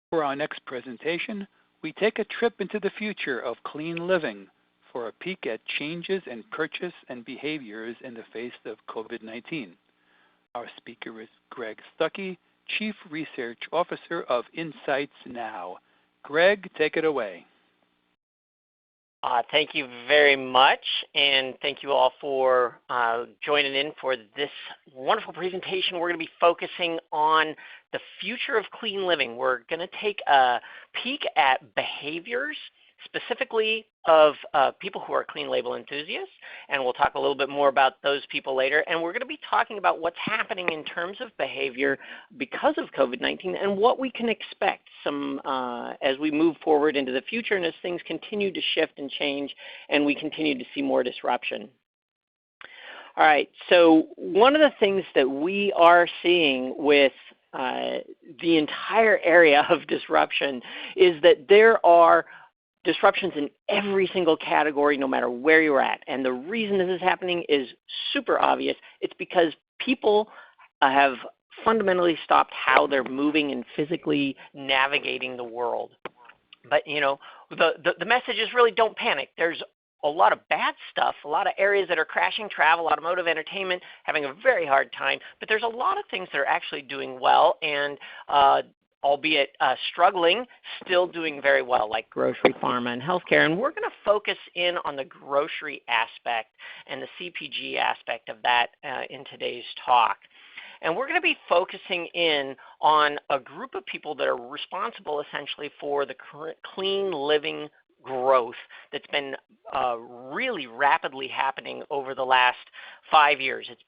For our next presentation, we take a trip into the future of clean living for a peek at changes in purchase and behaviors in the face of COVID-19. Our speaker is Greg Stucky, Chief Research Officer of InsightsNow. Greg, take it away. Thank you very much, and thank you all for joining in for this wonderful presentation. We're going to be focusing on the future of clean living. We're going to take a peek at behaviors, specifically of people who are clean label enthusiasts, and we'll talk a little bit more about those people later. And we're going to be talking about what's happening in terms of behavior because of COVID-19 and what we can expect as we move forward into the future and as things continue to shift and change and we continue to see more disruption. All right, so one of the things that we are seeing with the entire area of disruption is that there are disruptions in every single category, no matter where you're at. And the reason this is happening is super obvious. It's because people have fundamentally stopped how they're moving and physically navigating the world. But, you know, the message is really don't panic. There's a lot of bad stuff, a lot of areas that are crashing, travel, automotive, entertainment, having a very hard time. But there's a lot of things that are actually doing well and albeit struggling, still doing very well, like grocery, pharma, and healthcare. And we're going to focus in on the grocery aspect and the CPG aspect of that in today's talk. And we're going to be focusing in on a group of people that are responsible essentially for the current clean living growth that's been really rapidly happening over the last 5 years. It's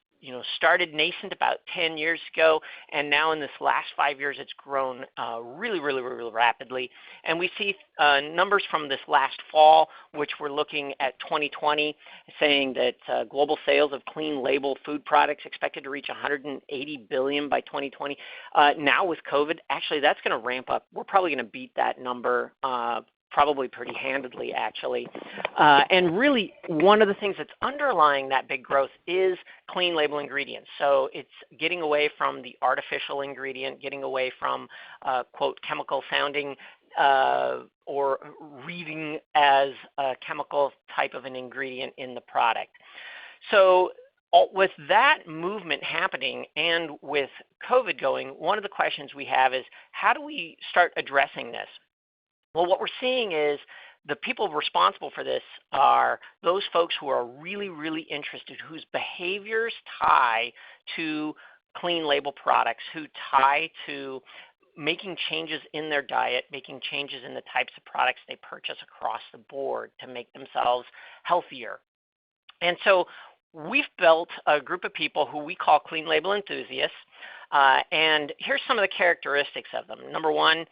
started nascent about 10 years ago, and now in this last 5 years, it's grown really rapidly. And we see numbers from this last fall, which we're looking at 2020, saying that global sales of clean label food products expected to reach $180 billion by 2020. Now with COVID, actually, that's going to ramp up. We're probably going to beat that number probably pretty handedly, actually. And really, one of the things that's underlying that big growth is clean label ingredients. So it's getting away from the artificial ingredient, getting away from, quote, chemical sounding or reading as a chemical type of an ingredient in the product. So with that movement happening and with COVID going, one of the questions we have is, how do we start addressing this? Well, what we're seeing is the people responsible for this are those folks who are really interested, whose behaviors tie to clean label products, who tie to making changes in their diet, making changes in the types of products they purchase across the board to make themselves healthier. And so we've built a group of people who we call clean label enthusiasts. And here's some of the characteristics of them. Number one,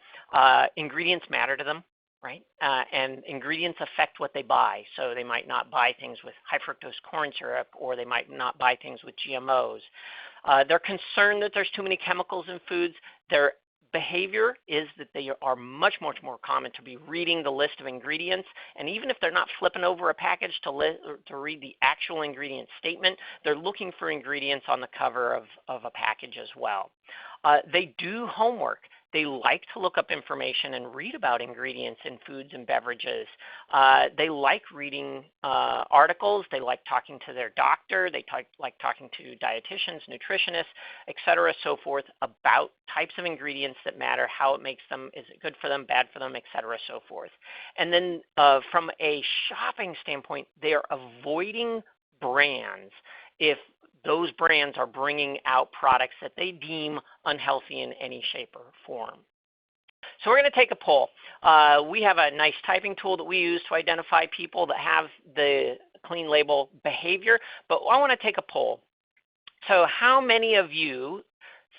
ingredients matter to them, right? And ingredients affect what they buy. So they might not buy things with high fructose corn syrup, or they might not buy things with GMOs. They're concerned that there's too many chemicals in foods. Their behavior is that they are much more common to be reading the list of ingredients, and even if they're not flipping over a package to read the actual ingredient statement, they're looking for ingredients on the cover of a package as well. They do homework. They like to look up information and read about ingredients in foods and beverages. They like reading articles. They like talking to their doctor. They like talking to dietitians, nutritionists, et cetera, so forth, about types of ingredients that matter, how it makes them, is it good for them, bad for them, et cetera, so forth. And then from a shopping standpoint, they are avoiding brands if those brands are bringing out products that they deem unhealthy in any shape or form. So we're going to take a poll. We have a nice typing tool that we use to identify people that have the clean label behavior, but I want to take a poll. So how many of you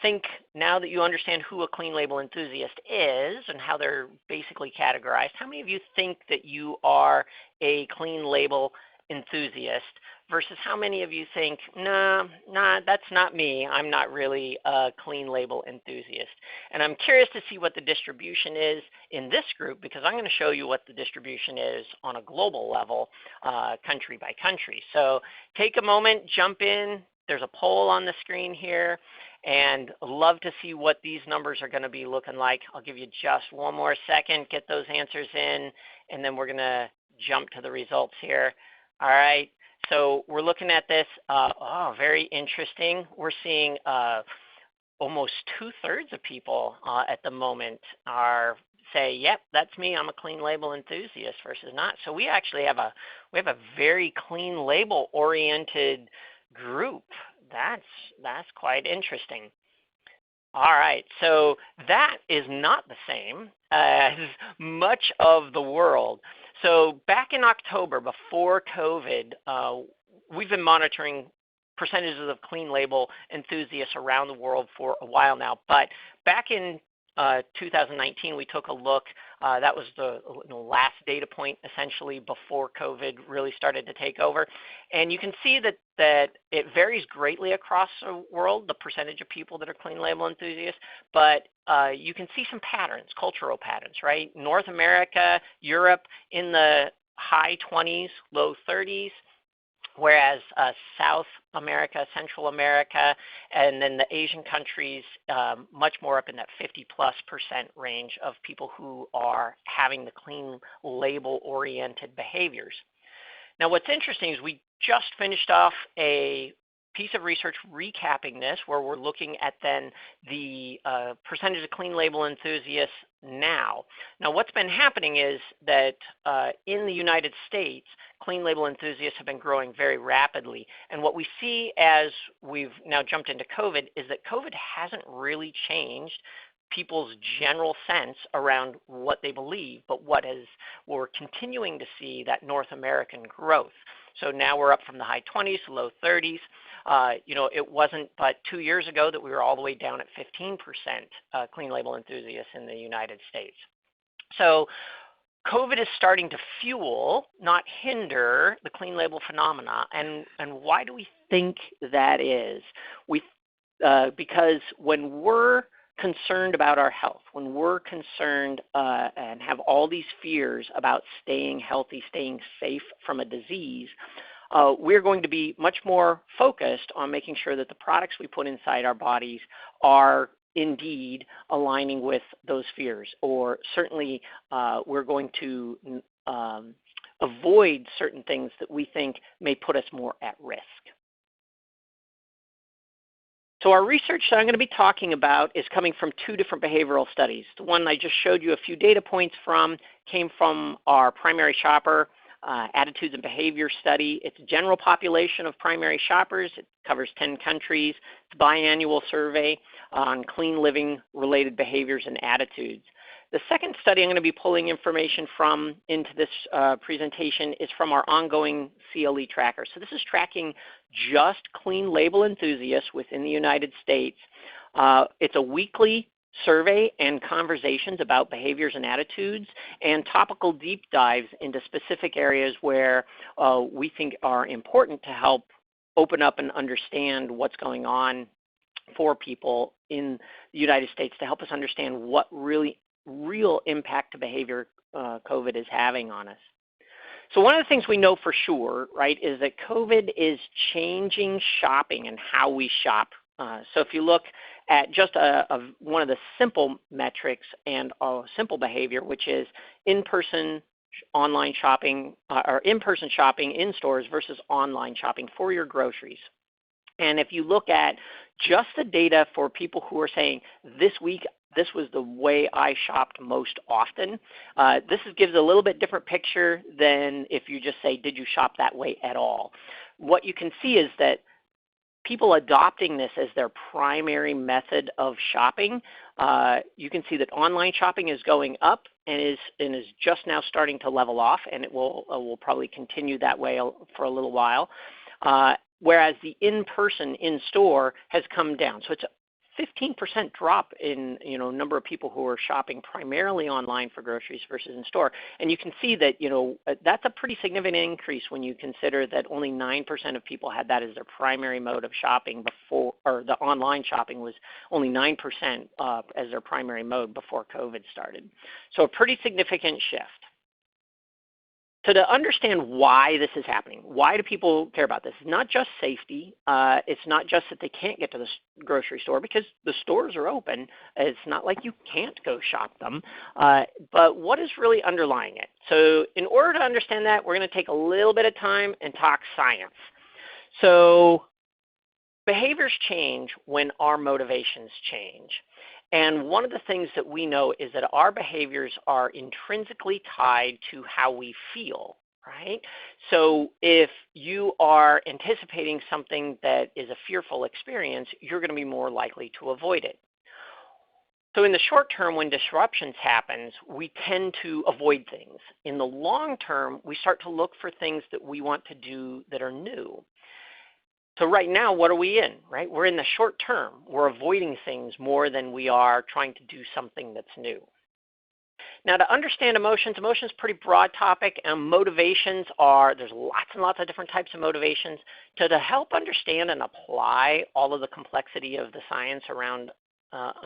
think, now that you understand who a clean label enthusiast is and how they're basically categorized, how many of you think that you are a clean label enthusiast versus how many of you think, nah, that's not me. I'm not really a clean label enthusiast. And I'm curious to see what the distribution is in this group, because I'm going to show you what the distribution is on a global level, country by country. So take a moment, jump in. There's a poll on the screen here, and love to see what these numbers are going to be looking like. I'll give you just one more second, get those answers in, and then we're going to jump to the results here. All right, so we're looking at this. Very interesting. We're seeing almost 2/3 of people at the moment are say, yep, that's me, I'm a clean label enthusiast versus not. So we actually have a very clean label oriented group. That's quite interesting. All right, so that is not the same as much of the world. So back in October, before COVID, we've been monitoring percentages of clean label enthusiasts around the world for a while now. But back in 2019, we took a look. That was the last data point, essentially, before COVID really started to take over. And you can see that it varies greatly across the world, the percentage of people that are clean label enthusiasts. But you can see some patterns, cultural patterns, right? North America, Europe in the high 20s, low 30s. Whereas South America, Central America, and then the Asian countries, much more up in that 50+% range of people who are having the clean label-oriented behaviors. Now, what's interesting is we just finished off a piece of research recapping this, where we're looking at then the percentage of clean label enthusiasts now. Now, what's been happening is that in the United States, clean label enthusiasts have been growing very rapidly. And what we see as we've now jumped into COVID is that COVID hasn't really changed people's general sense around what they believe, but we're continuing to see that North American growth. So now we're up from the high 20s to low 30s. It wasn't but 2 years ago that we were all the way down at 15% clean label enthusiasts in the United States. So COVID is starting to fuel, not hinder, the clean label phenomena. And why do we think that is? Because when we're concerned about our health, when we're concerned and have all these fears about staying healthy, staying safe from a disease, we're going to be much more focused on making sure that the products we put inside our bodies are indeed aligning with those fears, or certainly we're going to avoid certain things that we think may put us more at risk. So our research that I'm going to be talking about is coming from two different behavioral studies. The one I just showed you a few data points from came from our primary shopper attitudes and behavior study. It's a general population of primary shoppers. It covers 10 countries. It's a biannual survey on clean living related behaviors and attitudes. The second study I'm going to be pulling information from into this presentation is from our ongoing CLE tracker. So this is tracking just clean label enthusiasts within the United States. It's a weekly survey and conversations about behaviors and attitudes, and topical deep dives into specific areas where we think are important to help open up and understand what's going on for people in the United States, to help us understand what real impact to behavior COVID is having on us. So one of the things we know for sure, right, is that COVID is changing shopping and how we shop. So if you look at just one of the simple metrics and a simple behavior, which is in-person online shopping or in-person shopping in stores versus online shopping for your groceries. And if you look at just the data for people who are saying this week, this was the way I shopped most often, this gives a little bit different picture than if you just say, did you shop that way at all? What you can see is that people adopting this as their primary method of shopping, you can see that online shopping is going up and is just now starting to level off, and it will probably continue that way for a little while. Whereas the in-person, in-store has come down. So it's a 15% drop in number of people who are shopping primarily online for groceries versus in store. And you can see that that's a pretty significant increase when you consider that only 9% of people had that as their primary mode of shopping before, or the online shopping was only 9% as their primary mode before COVID started. So a pretty significant shift. So to understand why this is happening, why do people care about this? It's not just safety. It's not just that they can't get to the grocery store because the stores are open. It's not like you can't go shop them. But what is really underlying it? So in order to understand that, we're going to take a little bit of time and talk science. So behaviors change when our motivations change. And one of the things that we know is that our behaviors are intrinsically tied to how we feel, right? So if you are anticipating something that is a fearful experience, you're going to be more likely to avoid it. So in the short term, when disruptions happens, we tend to avoid things. In the long term, we start to look for things that we want to do that are new. So right now, what are we in, right? We're in the short term. We're avoiding things more than we are trying to do something that's new. Now, to understand emotions is a pretty broad topic, and motivations there's lots and lots of different types of motivations. To help understand and apply all of the complexity of the science around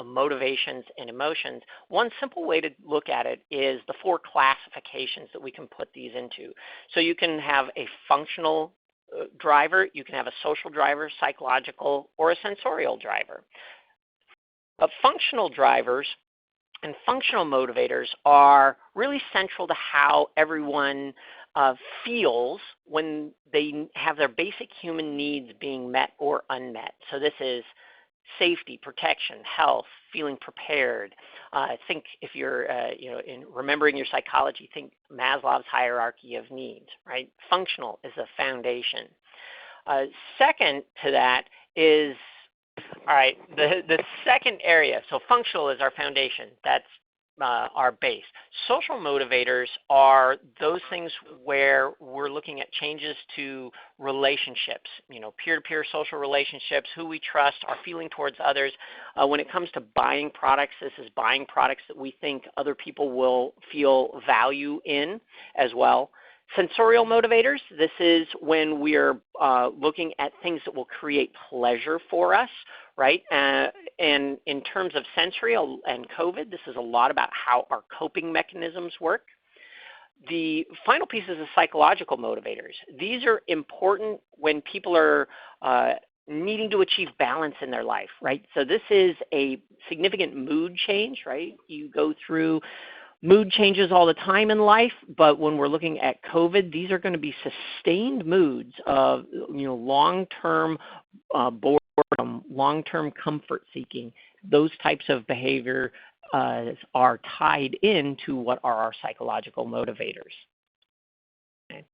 motivations and emotions, one simple way to look at it is the 4 classifications that we can put these into. So you can have a functional driver, you can have a social driver, psychological, or a sensorial driver. But functional drivers and functional motivators are really central to how everyone feels when they have their basic human needs being met or unmet. So this is safety, protection, health, feeling prepared. Think if you're, in remembering your psychology, think Maslow's hierarchy of needs, right? Functional is the foundation. Second to that is, all right, the second area. So functional is our foundation. That's our base. Social motivators are those things where we're looking at changes to relationships, peer-to-peer social relationships, who we trust, our feeling towards others. When it comes to buying products, this is buying products that we think other people will feel value in as well. Sensorial motivators, this is when we're looking at things that will create pleasure for us, right? And in terms of sensory and COVID, this is a lot about how our coping mechanisms work. The final piece is the psychological motivators. These are important when people are needing to achieve balance in their life, right? So this is a significant mood change, right? You go through mood changes all the time in life, but when we're looking at COVID, these are going to be sustained moods of long-term boredom, long-term comfort seeking. Those types of behavior are tied into what are our psychological motivators. Okay.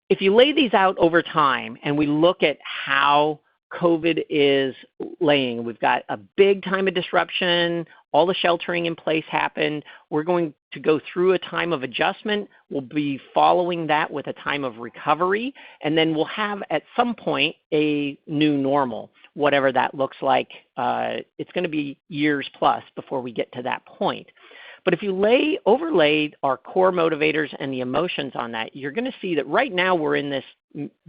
If you lay these out over time and we look at how COVID is laying, we've got a big time of disruption, all the sheltering in place happened. We're going to go through a time of adjustment. We'll be following that with a time of recovery, and then we'll have at some point a new normal, whatever that looks like. It's going to be years plus before we get to that point. But if you overlay our core motivators and the emotions on that, you're going to see that right now we're in this,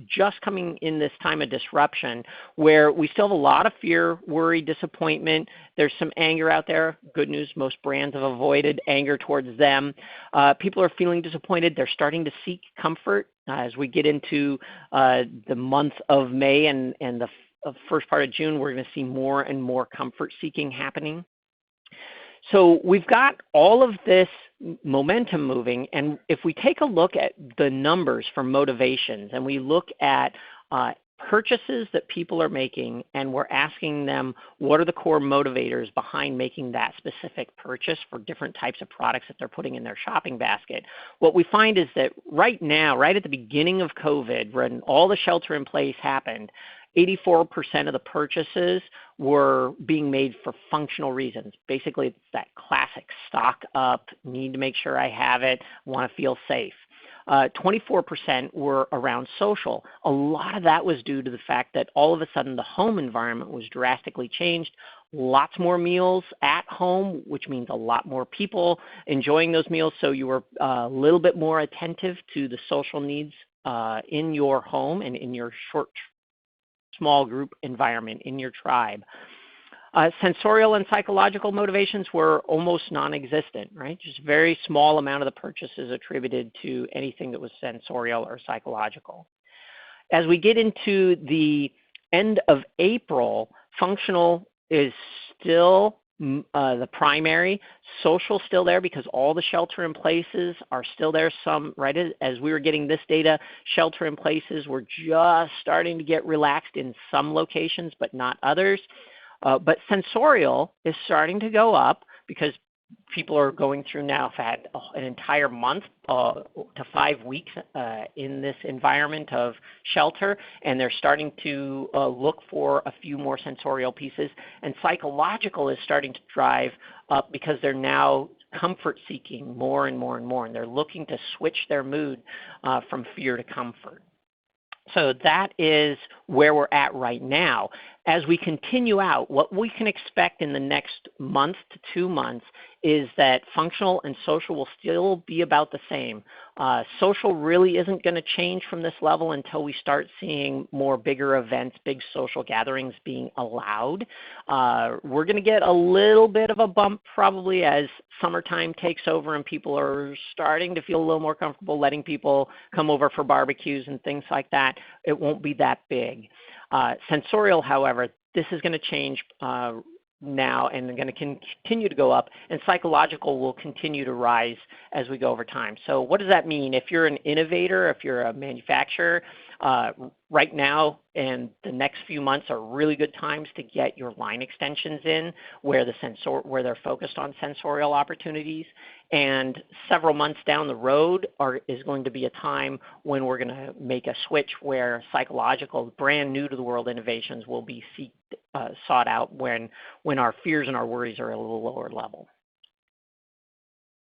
just coming in this time of disruption where we still have a lot of fear, worry, disappointment. There's some anger out there. Good news, most brands have avoided anger towards them. People are feeling disappointed. They're starting to seek comfort as we get into the month of May and the first part of June. We're going to see more and more comfort seeking happening. So we've got all of this momentum moving, and if we take a look at the numbers for motivations and we look at purchases that people are making and we're asking them what are the core motivators behind making that specific purchase for different types of products that they're putting in their shopping basket, what we find is that right now, right at the beginning of COVID, when all the shelter in place happened, 84% of the purchases were being made for functional reasons. Basically, it's that classic stock up, need to make sure I have it, want to feel safe. 24% were around social. A lot of that was due to the fact that all of a sudden the home environment was drastically changed. Lots more meals at home, which means a lot more people enjoying those meals. So you were a little bit more attentive to the social needs in your home and in your small group environment, in your tribe. Sensorial and psychological motivations were almost non-existent, right? Just a very small amount of the purchases attributed to anything that was sensorial or psychological. As we get into the end of April, functional is still the primary. Social still there because all the shelter in places are still there. Some, right, as we were getting this data, shelter in places were just starting to get relaxed in some locations, but not others. But sensorial is starting to go up because people are going through now, have had an entire month to 5 weeks in this environment of shelter, and they're starting to look for a few more sensorial pieces. And psychological is starting to drive up because they're now comfort seeking more and more and more, and they're looking to switch their mood from fear to comfort. So that is where we're at right now. As we continue out, what we can expect in the next month to 2 months is that functional and social will still be about the same. Social really isn't going to change from this level until we start seeing more bigger events, big social gatherings being allowed. We're going to get a little bit of a bump probably as summertime takes over and people are starting to feel a little more comfortable letting people come over for barbecues and things like that. It won't be that big. Sensorial, however, this is going to change now and going to continue to go up, and psychological will continue to rise as we go over time. So what does that mean? If you're an innovator, if you're a manufacturer, right now and the next few months are really good times to get your line extensions in where they're focused on sensorial opportunities. And several months down the road is going to be a time when we're going to make a switch where psychological, brand new to the world innovations will be sought out when our fears and our worries are at a little lower level.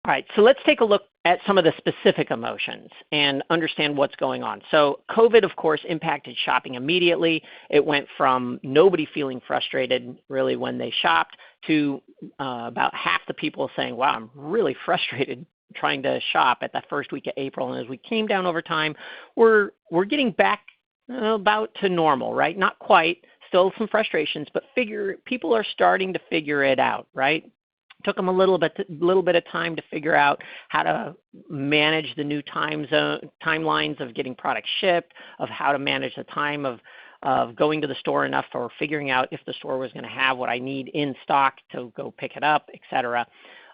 All right, so let's take a look at some of the specific emotions and understand what's going on. So COVID, of course, impacted shopping immediately. It went from nobody feeling frustrated really when they shopped to about half the people saying, wow, I'm really frustrated trying to shop at that first week of April. And as we came down over time, we're getting back about to normal, right? Not quite, still some frustrations, but people are starting to figure it out, right? Took them a little bit of time to figure out how to manage the new timelines of getting products shipped, of how to manage the time of going to the store enough or figuring out if the store was going to have what I need in stock to go pick it up, et cetera.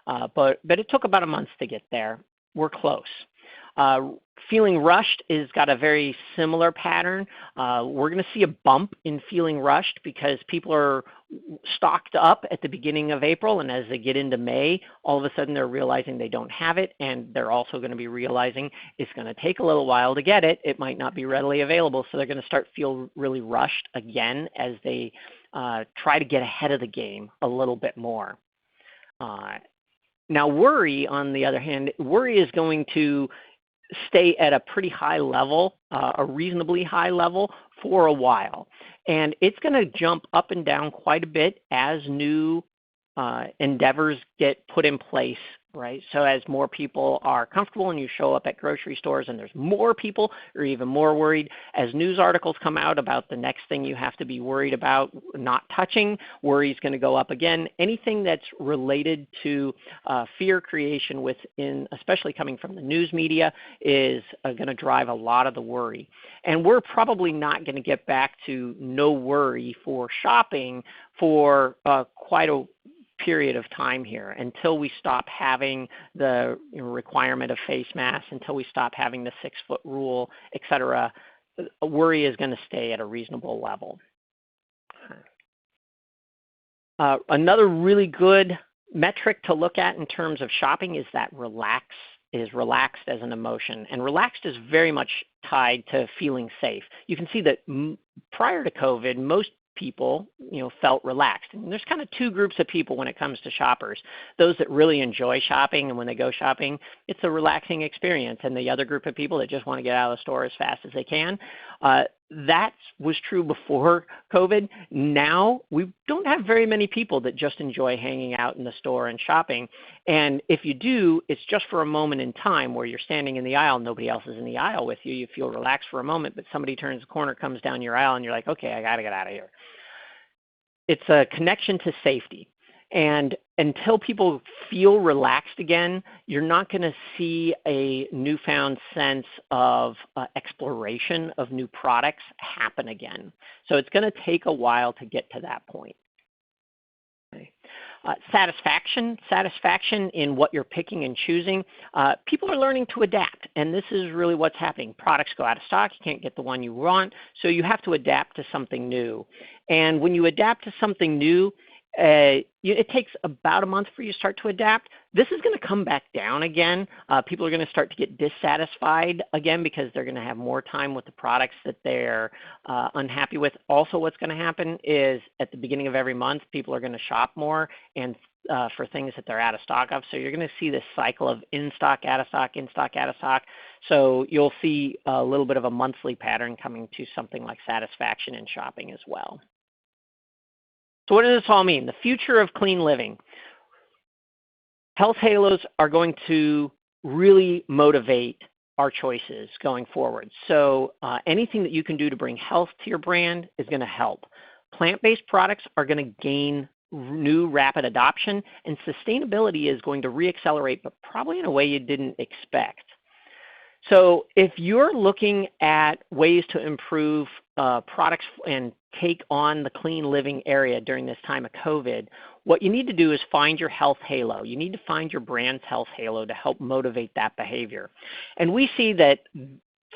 But it took about a month to get there. We're close. Feeling rushed has got a very similar pattern. We're going to see a bump in feeling rushed because people are stocked up at the beginning of April, and as they get into May, all of a sudden they're realizing they don't have it, and they're also going to be realizing it's going to take a little while to get it. It might not be readily available, so they're going to start feel really rushed again as they try to get ahead of the game a little bit more. Now worry, on the other hand, worry is going to stay at a pretty high level, a reasonably high level for a while. And it's going to jump up and down quite a bit as new endeavors get put in place, right? So as more people are comfortable and you show up at grocery stores and there's more people who are even more worried, as news articles come out about the next thing you have to be worried about not touching, worry is going to go up again. Anything that's related to fear creation within, especially coming from the news media, is going to drive a lot of the worry. And we're probably not going to get back to no worry for shopping for quite a period of time here until we stop having the requirement of face masks, until we stop having the 6-foot rule, et cetera. Worry is going to stay at a reasonable level. Another really good metric to look at in terms of shopping is that relaxed as an emotion. And relaxed is very much tied to feeling safe. You can see that prior to COVID, most people felt relaxed. And there's kind of two groups of people when it comes to shoppers. Those that really enjoy shopping, and when they go shopping, it's a relaxing experience. And the other group of people that just want to get out of the store as fast as they can. That was true before COVID. Now we don't have very many people that just enjoy hanging out in the store and shopping. And if you do, it's just for a moment in time where you're standing in the aisle, nobody else is in the aisle with you. You feel relaxed for a moment, but somebody turns the corner, comes down your aisle, and you're like, okay, I got to get out of here. it's a connection to safety. And until people feel relaxed again, you're not going to see a newfound sense of exploration of new products happen again. So it's going to take a while to get to that point. Okay. Satisfaction in what you're picking and choosing. People are learning to adapt, and this is really what's happening. Products go out of stock. You can't get the one you want, so you have to adapt to something new. And when you adapt to something new, it takes about a month for you to start to adapt. This is going to come back down again. People are going to start to get dissatisfied again because they're going to have more time with the products that they're unhappy with. Also, what's going to happen is at the beginning of every month, people are going to shop more and for things that they're out of stock of. So you're going to see this cycle of in stock, out of stock, in stock, out of stock. So you'll see a little bit of a monthly pattern coming to something like satisfaction in shopping as well. So what does this all mean? The future of clean living. Health halos are going to really motivate our choices going forward. So anything that you can do to bring health to your brand is going to help. Plant-based products are going to gain new rapid adoption, and sustainability is going to reaccelerate, but probably in a way you didn't expect. So if you're looking at ways to improve products and take on the clean living area during this time of COVID, what you need to do is find your health halo. You need to find your brand's health halo to help motivate that behavior. And we see that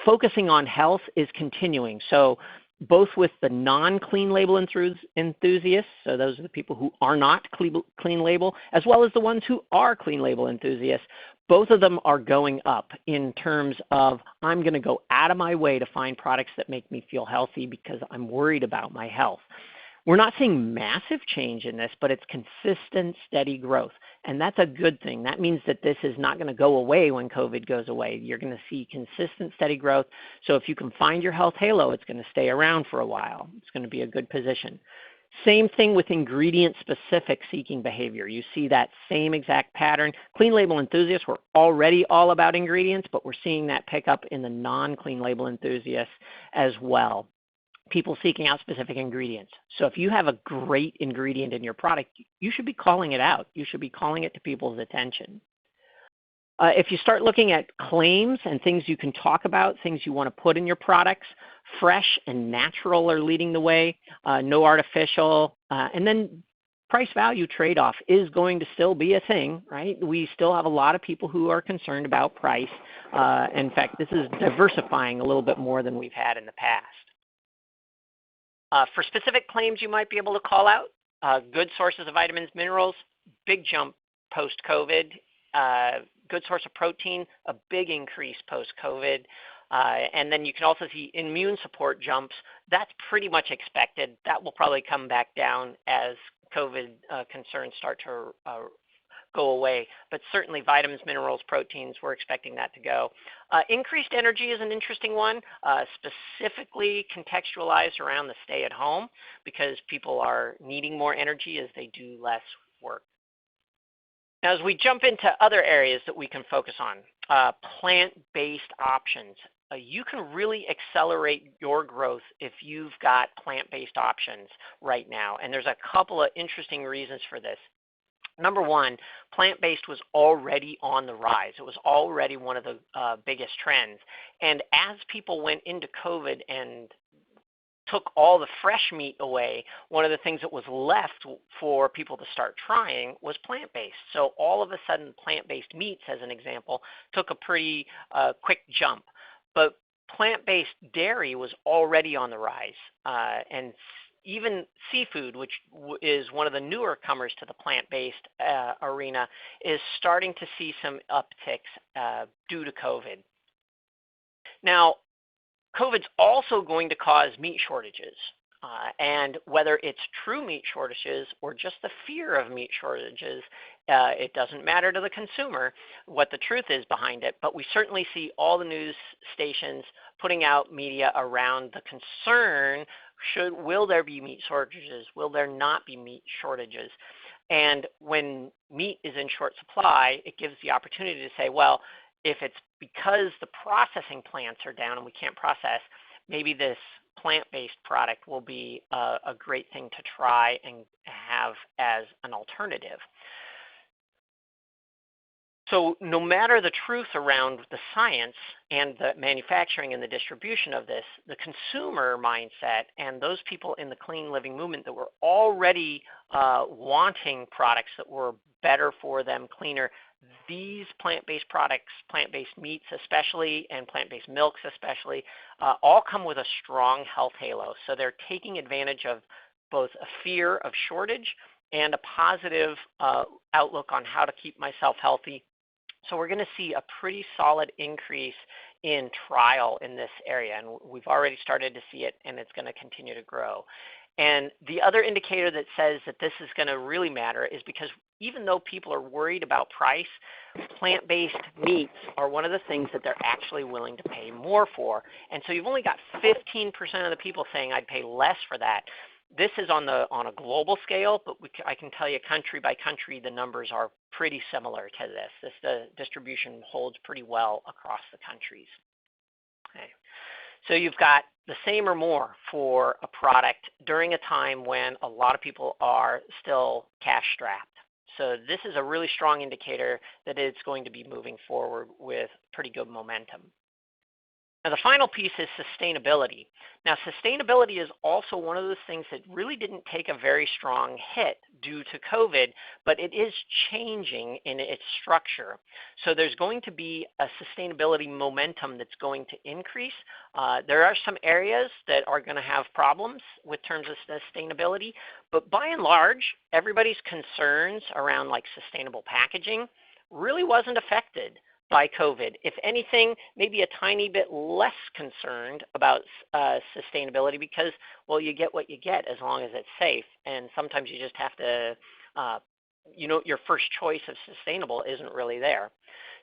focusing on health is continuing. So both with the non-clean label enthusiasts, so those are the people who are not clean label, as well as the ones who are clean label enthusiasts, both of them are going up in terms of I'm going to go out of my way to find products that make me feel healthy because I'm worried about my health. We're not seeing massive change in this, but it's consistent, steady growth. And that's a good thing. That means that this is not going to go away when COVID goes away. You're going to see consistent, steady growth. So if you can find your health halo, it's going to stay around for a while. It's going to be a good position. Same thing with ingredient-specific seeking behavior. You see that same exact pattern. Clean label enthusiasts were already all about ingredients, but we're seeing that pick up in the non-clean label enthusiasts as well. People seeking out specific ingredients. So if you have a great ingredient in your product, you should be calling it out. You should be calling it to people's attention. If you start looking at claims and things you can talk about, things you want to put in your products, fresh and natural are leading the way, no artificial, and then price value trade-off is going to still be a thing, right? We still have a lot of people who are concerned about price. In fact, this is diversifying a little bit more than we've had in the past. For specific claims you might be able to call out, good sources of vitamins, minerals, big jump post-COVID. Good source of protein, a big increase post-COVID. And then you can also see immune support jumps. That's pretty much expected. That will probably come back down as COVID concerns start to go away. But certainly vitamins, minerals, proteins, we're expecting that to go. Increased energy is an interesting one, specifically contextualized around the stay-at-home because people are needing more energy as they do less work. Now, as we jump into other areas that we can focus on, plant-based options. You can really accelerate your growth if you've got plant-based options right now. And there's a couple of interesting reasons for this. Number one, plant-based was already on the rise. It was already one of the biggest trends. And as people went into COVID and took all the fresh meat away, one of the things that was left for people to start trying was plant-based. So all of a sudden, plant-based meats, as an example, took a pretty quick jump. But plant-based dairy was already on the rise. And even seafood, which is one of the newer comers to the plant-based arena, is starting to see some upticks due to COVID. Now, COVID's also going to cause meat shortages. And whether it's true meat shortages or just the fear of meat shortages, it doesn't matter to the consumer what the truth is behind it. But we certainly see all the news stations putting out media around the concern, will there be meat shortages? Will there not be meat shortages? And when meat is in short supply, it gives the opportunity to say, well, if it's because the processing plants are down and we can't process, maybe this plant-based product will be a great thing to try and have as an alternative. So no matter the truth around the science and the manufacturing and the distribution of this, the consumer mindset and those people in the clean living movement that were already wanting products that were better for them, cleaner, these plant-based products, plant-based meats especially, and plant-based milks especially, all come with a strong health halo. So they're taking advantage of both a fear of shortage and a positive outlook on how to keep myself healthy. So we're going to see a pretty solid increase in trial in this area, and we've already started to see it, and it's going to continue to grow. And the other indicator that says that this is going to really matter is because even though people are worried about price, plant-based meats are one of the things that they're actually willing to pay more for. And so you've only got 15% of the people saying I'd pay less for that. This is on a global scale, but I can tell you country by country, the numbers are pretty similar to this. The distribution holds pretty well across the countries. Okay. So you've got the same or more for a product during a time when a lot of people are still cash strapped. So this is a really strong indicator that it's going to be moving forward with pretty good momentum. Now, the final piece is sustainability. Now, sustainability is also one of those things that really didn't take a very strong hit due to COVID, but it is changing in its structure. So there's going to be a sustainability momentum that's going to increase. There are some areas that are going to have problems with terms of sustainability, but by and large, everybody's concerns around like sustainable packaging really wasn't affected by COVID. If anything, maybe a tiny bit less concerned about sustainability because, well, you get what you get as long as it's safe. And sometimes you just have to, your first choice of sustainable isn't really there.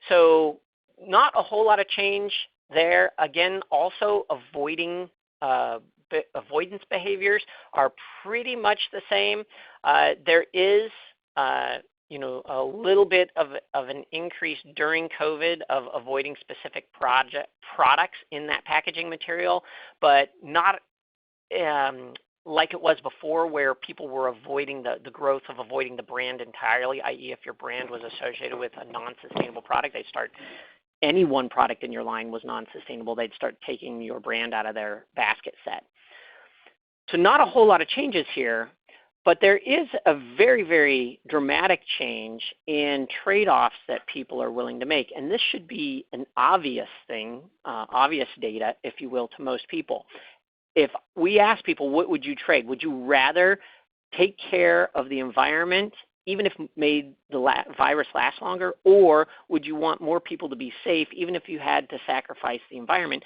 So not a whole lot of change there. Again, also avoidance behaviors are pretty much the same. There is a little bit of an increase during COVID of avoiding specific products in that packaging material, but not like it was before where people were avoiding the growth of avoiding the brand entirely, i.e. if your brand was associated with a non-sustainable product, any one product in your line was non-sustainable, they'd start taking your brand out of their basket set. So not a whole lot of changes here. But there is a very, very dramatic change in trade-offs that people are willing to make. And this should be an obvious thing, obvious data, if you will, to most people. If we ask people, what would you trade? Would you rather take care of the environment, even if it made the virus last longer? Or would you want more people to be safe, even if you had to sacrifice the environment?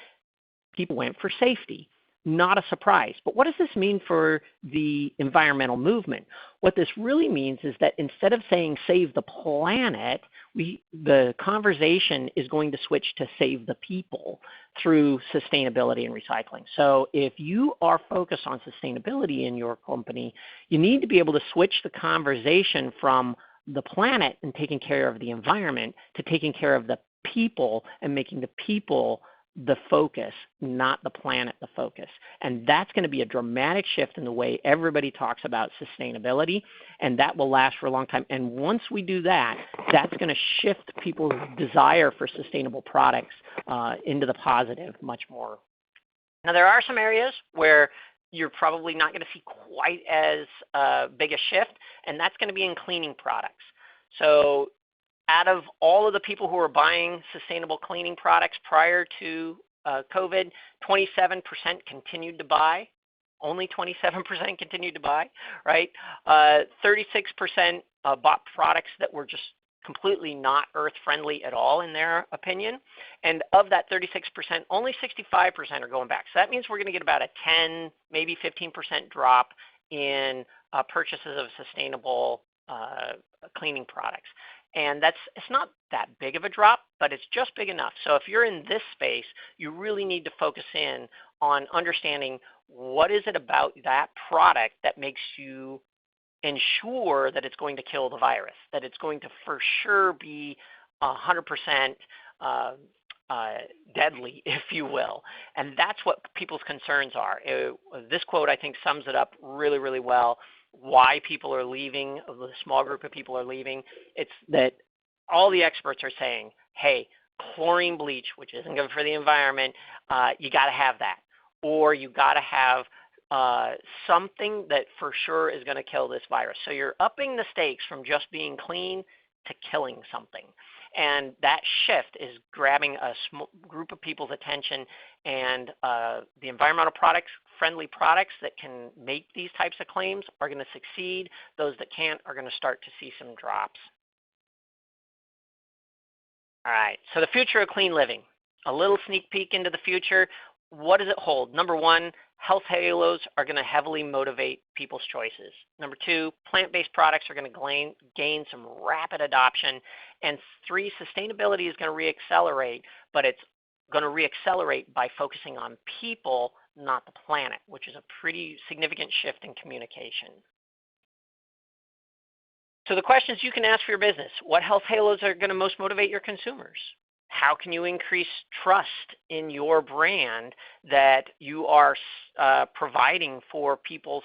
People went for safety. Not a surprise. But what does this mean for the environmental movement? What this really means is that instead of saying save the planet, the conversation is going to switch to save the people through sustainability and recycling. So if you are focused on sustainability in your company, you need to be able to switch the conversation from the planet and taking care of the environment to taking care of the people and making the people the focus, not the planet the focus. And that's going to be a dramatic shift in the way everybody talks about sustainability, and that will last for a long time. And once we do that, that's going to shift people's desire for sustainable products into the positive much more. Now, there are some areas where you're probably not going to see quite as big a shift, and that's going to be in cleaning products. So out of all of the people who were buying sustainable cleaning products prior to COVID, 27% continued to buy. Only 27% continued to buy, right? 36% bought products that were just completely not earth-friendly at all in their opinion. And of that 36%, only 65% are going back. So that means we're going to get about a 10, maybe 15% drop in purchases of sustainable cleaning products. And it's not that big of a drop, but it's just big enough. So if you're in this space, you really need to focus in on understanding what is it about that product that makes you ensure that it's going to kill the virus, that it's going to for sure be 100% deadly, if you will. And that's what people's concerns are. This quote, I think, sums it up really, really well. Why people are leaving, the small group of people are leaving. It's that all the experts are saying, hey, chlorine bleach, which isn't good for the environment, you got to have that. Or you got to have something that for sure is going to kill this virus. So you're upping the stakes from just being clean to killing something. And that shift is grabbing a group of people's attention, and the environmental products, friendly products that can make these types of claims are going to succeed. Those that can't are going to start to see some drops. All right, so the future of clean living. A little sneak peek into the future. What does it hold? Number one, health halos are going to heavily motivate people's choices. Number two, plant-based products are going to gain some rapid adoption. And three, sustainability is going to reaccelerate, but it's going to reaccelerate by focusing on people, not the planet, which is a pretty significant shift in communication. So the questions you can ask for your business: what health halos are going to most motivate your consumers? How can you increase trust in your brand that you are providing for people's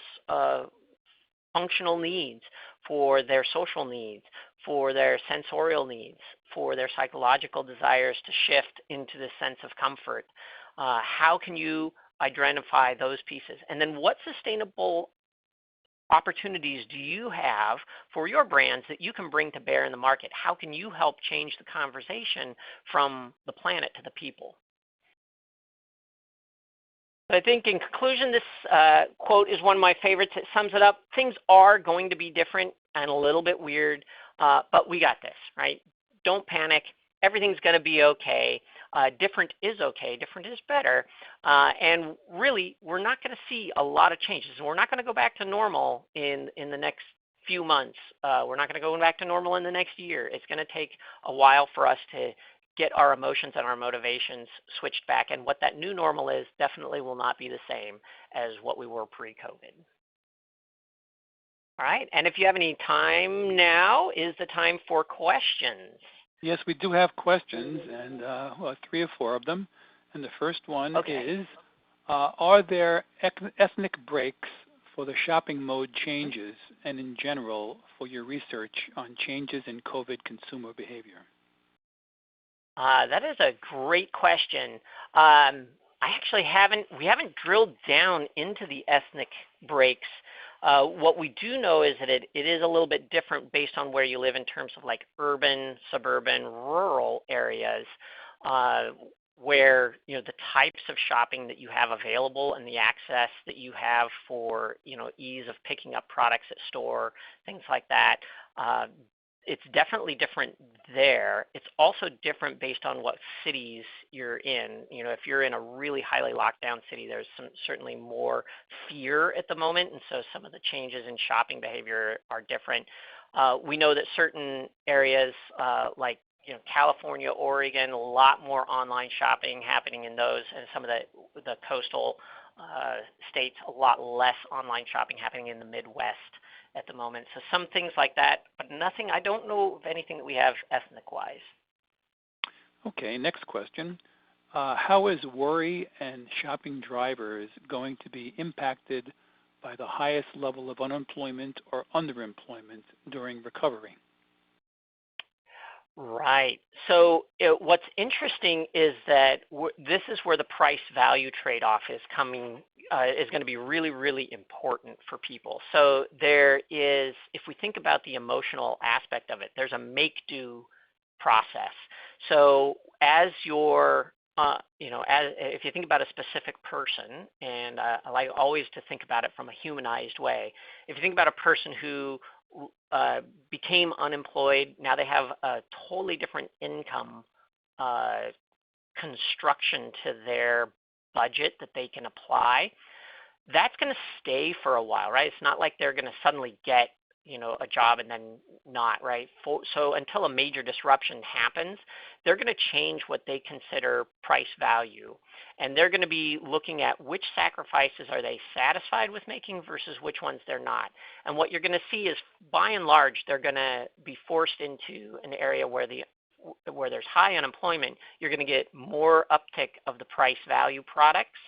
functional needs, for their social needs, for their sensorial needs, for their psychological desires to shift into this sense of comfort? How can you identify those pieces? And then what sustainable opportunities do you have for your brands that you can bring to bear in the market? How can you help change the conversation from the planet to the people? I think in conclusion, this quote is one of my favorites. It sums it up. Things are going to be different and a little bit weird, but we got this, right? Don't panic. Everything's going to be okay. Different is okay. Different is better. And really, we're not going to see a lot of changes. We're not going to go back to normal in the next few months. We're not going to go back to normal in the next year. It's going to take a while for us to get our emotions and our motivations switched back. And what that new normal is definitely will not be the same as what we were pre-COVID. All right. And if you have any time, now is the time for questions. Yes, we do have questions, and well, 3 or 4 of them. And the first one is, are there ethnic breaks for the shopping mode changes and in general for your research on changes in COVID consumer behavior? That is a great question. We haven't drilled down into the ethnic breaks. What we do know is that it is a little bit different based on where you live in terms of like urban, suburban, rural areas, where the types of shopping that you have available and the access that you have for ease of picking up products at store, things like that. It's definitely different there. It's also different based on what cities you're in. If you're in a really highly locked down city, there's certainly more fear at the moment, and so some of the changes in shopping behavior are different. We know that certain areas like California, Oregon, a lot more online shopping happening in those, and some of the coastal states, a lot less online shopping happening in the Midwest at the moment. So some things like that, but nothing, I don't know of anything that we have ethnic-wise. Okay, next question. How is worry and shopping drivers going to be impacted by the highest level of unemployment or underemployment during recovery? Right. So what's interesting is that this is where the price-value trade-off is going to be really, really important for people. So there is, if we think about the emotional aspect of it, there's a make-do process. So as you're, if you think about a specific person, and I like always to think about it from a humanized way, if you think about a person who became unemployed, now they have a totally different income construction to their budget that they can apply. That's going to stay for a while, right? It's not like they're going to suddenly get a job and then not, right? So until a major disruption happens, they're going to change what they consider price value. And they're going to be looking at which sacrifices are they satisfied with making versus which ones they're not. And what you're going to see is, by and large, they're going to be forced into an area where where there's high unemployment, you're going to get more uptick of the price value products,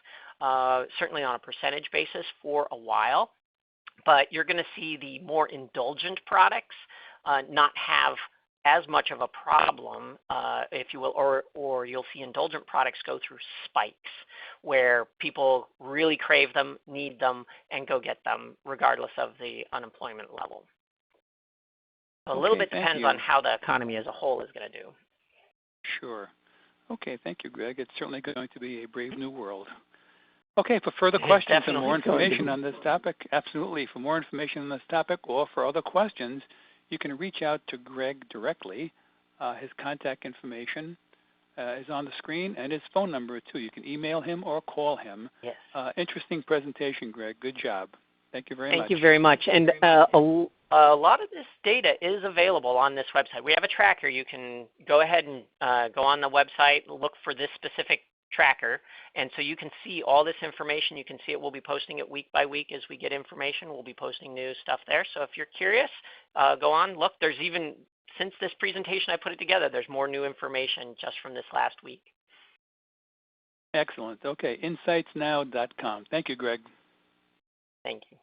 certainly on a percentage basis for a while. But you're going to see the more indulgent products not have as much of a problem, if you will, or you'll see indulgent products go through spikes where people really crave them, need them, and go get them regardless of the unemployment level. So a little bit depends on how the economy as a whole is going to do. Sure. Okay, thank you, Greg. It's certainly going to be a brave new world. Okay, for further questions and more information on this topic, absolutely. For more information on this topic or for other questions, you can reach out to Greg directly. His contact information is on the screen, and his phone number, too. You can email him or call him. Yes. Interesting presentation, Greg. Good job. Thank you very much. Thank you very much. And a lot of this data is available on this website. We have a tracker. You can go ahead and go on the website, look for this specific tracker, and so you can see all this information. You can see it. We'll be posting it week by week as we get information. We'll be posting new stuff there. So if you're curious, go on, look. There's even, since this presentation I put it together, there's more new information just from this last week. Excellent. Okay, InsightsNow.com. Thank you, Greg. Thank you.